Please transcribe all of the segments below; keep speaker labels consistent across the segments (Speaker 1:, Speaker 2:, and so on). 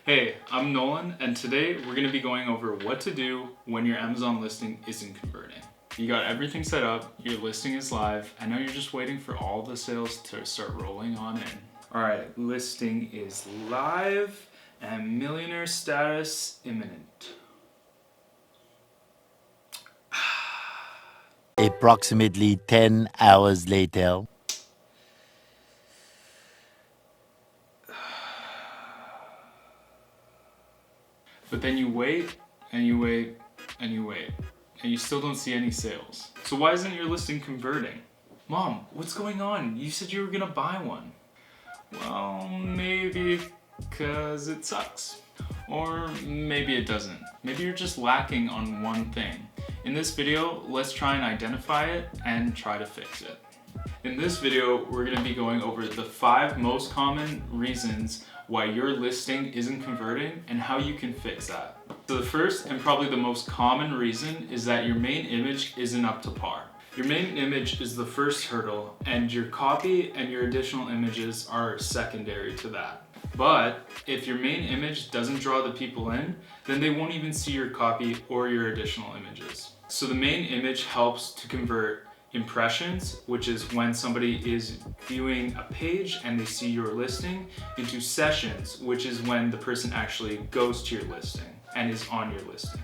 Speaker 1: Hey, I'm Nolan, and today we're going to be going over what to do when your Amazon listing isn't converting. You got everything set up, your listing is live, and now you're just waiting for all the sales to start rolling on in. Alright, listing is live and millionaire status imminent.
Speaker 2: Approximately 10 hours later.
Speaker 1: But then you wait, and you wait, and you wait, and you still don't see any sales. So why isn't your listing converting? Mom, what's going on? You said you were gonna buy one. Well, maybe because it sucks. Or maybe it doesn't. Maybe you're just lacking on one thing. In this video, let's try and identify it and try to fix it. In this video, we're going to be going over the 5 most common reasons why your listing isn't converting and how you can fix that. So the first and probably the most common reason is that your main image isn't up to par. Your main image is the first hurdle, and your copy and your additional images are secondary to that. But if your main image doesn't draw the people in, then they won't even see your copy or your additional images. So the main image helps to convert impressions, which is when somebody is viewing a page and they see your listing, into sessions, which is when the person actually goes to your listing and is on your listing.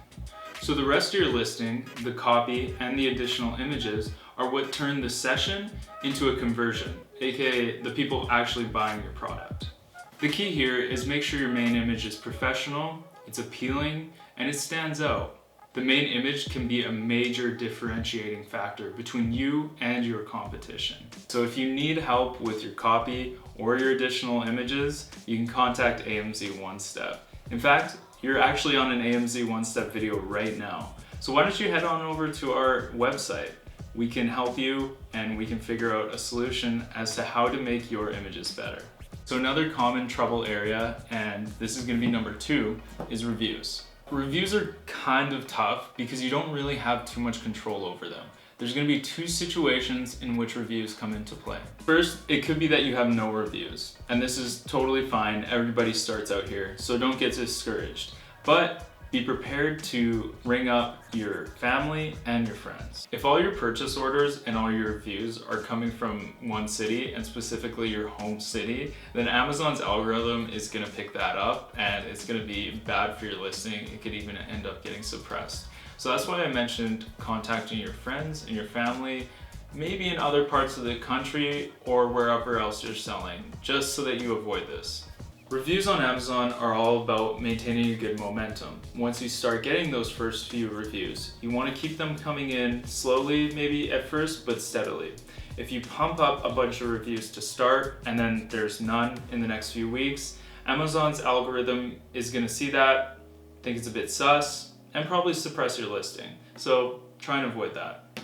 Speaker 1: So the rest of your listing, the copy, and the additional images are what turn the session into a conversion, aka the people actually buying your product. The key here is make sure your main image is professional, it's appealing, and it stands out. The main image can be a major differentiating factor between you and your competition. So if you need help with your copy or your additional images, you can contact AMZ One Step. In fact, you're actually on an AMZ One Step video right now. So why don't you head on over to our website? We can help you and we can figure out a solution as to how to make your images better. So another common trouble area, and this is going to be number 2, is reviews. Reviews are kind of tough because you don't really have too much control over them. There's going to be 2 situations in which reviews come into play. First, it could be that you have no reviews, and this is totally fine. Everybody starts out here, so don't get discouraged. But be prepared to ring up your family and your friends. If all your purchase orders and all your reviews are coming from one city, and specifically your home city, then Amazon's algorithm is gonna pick that up and it's gonna be bad for your listing. It could even end up getting suppressed. So that's why I mentioned contacting your friends and your family, maybe in other parts of the country or wherever else you're selling, just so that you avoid this. Reviews on Amazon are all about maintaining a good momentum. Once you start getting those first few reviews, you want to keep them coming in slowly, maybe at first, but steadily. If you pump up a bunch of reviews to start and then there's none in the next few weeks, Amazon's algorithm is going to see that, think it's a bit sus, and probably suppress your listing. So try and avoid that.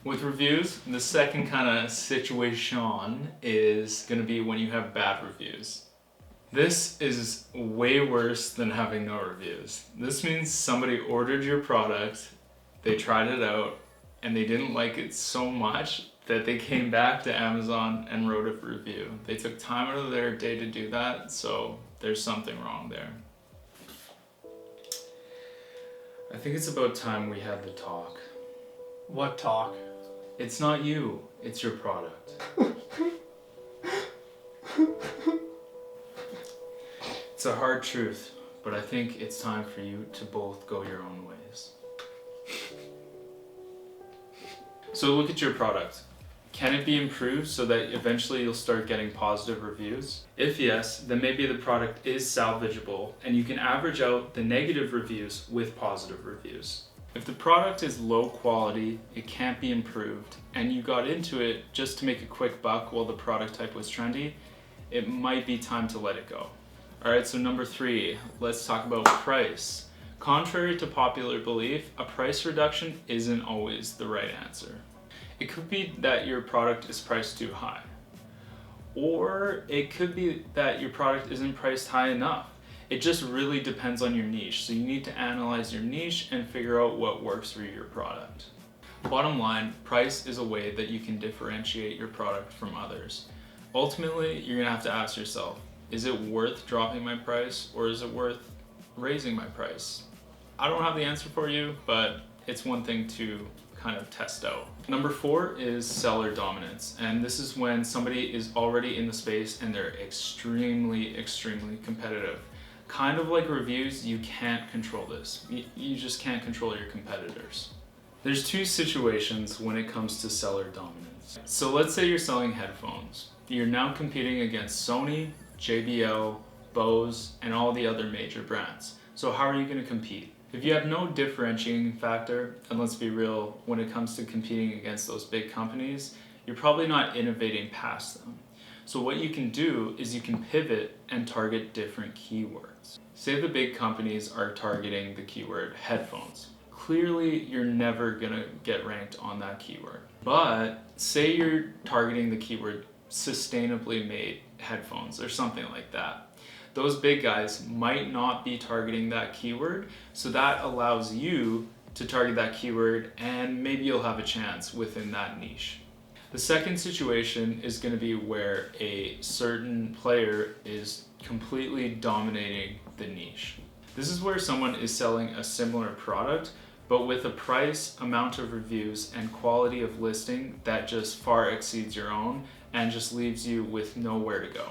Speaker 1: With reviews, the second kind of situation is going to be when you have bad reviews. This is way worse than having no reviews. This means somebody ordered your product, they tried it out, and they didn't like it so much that they came back to Amazon and wrote a review. They took time out of their day to do that, so there's something wrong there. I think it's about time we had the talk.
Speaker 3: What talk?
Speaker 1: It's not you, it's your product. It's a hard truth, but I think it's time for you to both go your own ways. So look at your product. Can it be improved so that eventually you'll start getting positive reviews? If yes, then maybe the product is salvageable and you can average out the negative reviews with positive reviews. If the product is low quality, it can't be improved, and you got into it just to make a quick buck while the product type was trendy, it might be time to let it go. Alright, so number 3, let's talk about price. Contrary to popular belief, a price reduction isn't always the right answer. It could be that your product is priced too high. Or it could be that your product isn't priced high enough. It just really depends on your niche, so you need to analyze your niche and figure out what works for your product. Bottom line, price is a way that you can differentiate your product from others. Ultimately, you're going to have to ask yourself, is it worth dropping my price or is it worth raising my price? I don't have the answer for you, but it's one thing to kind of test out. Number 4 is seller dominance. And this is when somebody is already in the space and they're extremely competitive. Kind of like reviews, you can't control this. You just can't control your competitors. There's 2 situations when it comes to seller dominance. So let's say you're selling headphones. You're now competing against Sony, JBL, Bose, and all the other major brands. So how are you going to compete? If you have no differentiating factor, and let's be real, when it comes to competing against those big companies, you're probably not innovating past them. So what you can do is you can pivot and target different keywords. Say the big companies are targeting the keyword headphones. Clearly, you're never gonna get ranked on that keyword. But say you're targeting the keyword sustainably made headphones or something like that. Those big guys might not be targeting that keyword, so that allows you to target that keyword and maybe you'll have a chance within that niche. The second situation is going to be where a certain player is completely dominating the niche. This is where someone is selling a similar product, but with a price, amount of reviews, and quality of listing that just far exceeds your own and just leaves you with nowhere to go.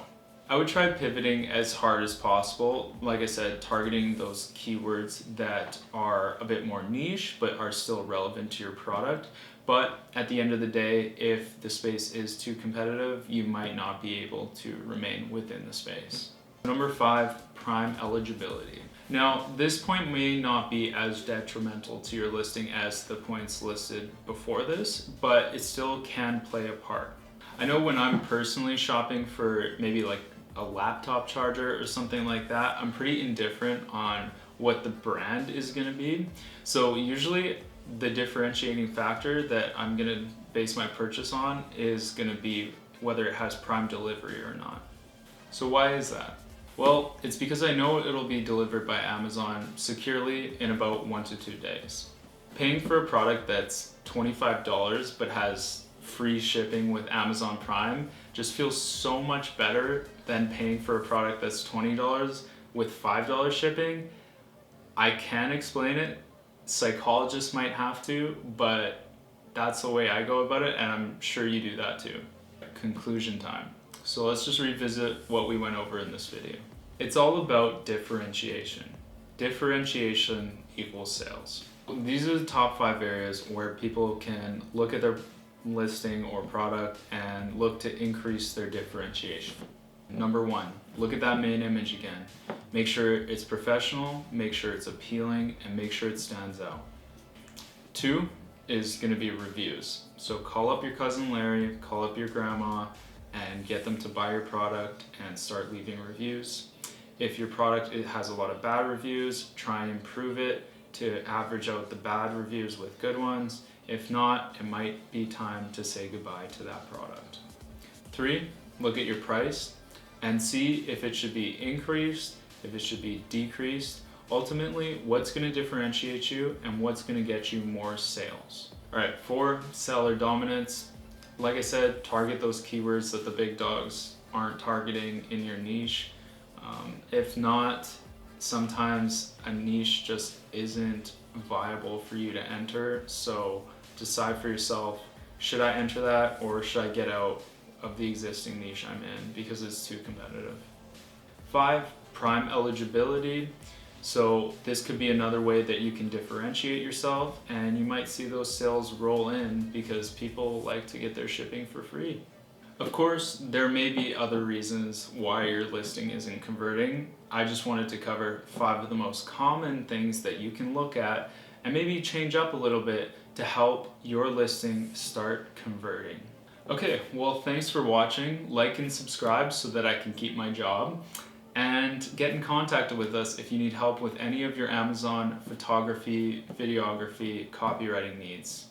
Speaker 1: I would try pivoting as hard as possible. Like I said, targeting those keywords that are a bit more niche, but are still relevant to your product. But at the end of the day, if the space is too competitive, you might not be able to remain within the space. Number 5, prime eligibility. Now, this point may not be as detrimental to your listing as the points listed before this, but it still can play a part. I know when I'm personally shopping for maybe like a laptop charger or something like that, I'm pretty indifferent on what the brand is going to be. So usually the differentiating factor that I'm going to base my purchase on is going to be whether it has prime delivery or not. So why is that? Well, it's because I know it'll be delivered by Amazon securely in about 1 to 2 days. Paying for a product that's $25 but has free shipping with Amazon Prime just feels so much better than paying for a product that's $20 with $5 shipping. I can explain it. Psychologists might have to, but that's the way I go about it, and I'm sure you do that too. Conclusion time. So let's just revisit what we went over in this video. It's all about differentiation. Differentiation equals sales. These are the top 5 areas where people can look at their listing or product and look to increase their differentiation. Number 1, look at that main image again. Make sure it's professional, make sure it's appealing, and make sure it stands out. 2 is going to be reviews. So call up your cousin Larry, call up your grandma, and get them to buy your product and start leaving reviews. If your product has a lot of bad reviews, try and improve it to average out the bad reviews with good ones. If not, it might be time to say goodbye to that product. 3, look at your price and see if it should be increased, if it should be decreased. Ultimately, what's going to differentiate you and what's going to get you more sales. All right, 4, seller dominance. Like I said, target those keywords that the big dogs aren't targeting in your niche. If not, sometimes a niche just isn't viable for you to enter. So decide for yourself, should I enter that or should I get out of the existing niche I'm in because it's too competitive? 5, prime eligibility. So this could be another way that you can differentiate yourself, and you might see those sales roll in because people like to get their shipping for free. Of course, there may be other reasons why your listing isn't converting. I just wanted to cover 5 of the most common things that you can look at and maybe change up a little bit to help your listing start converting. Okay, well, thanks for watching. Like and subscribe so that I can keep my job. And get in contact with us if you need help with any of your Amazon photography, videography, copywriting needs.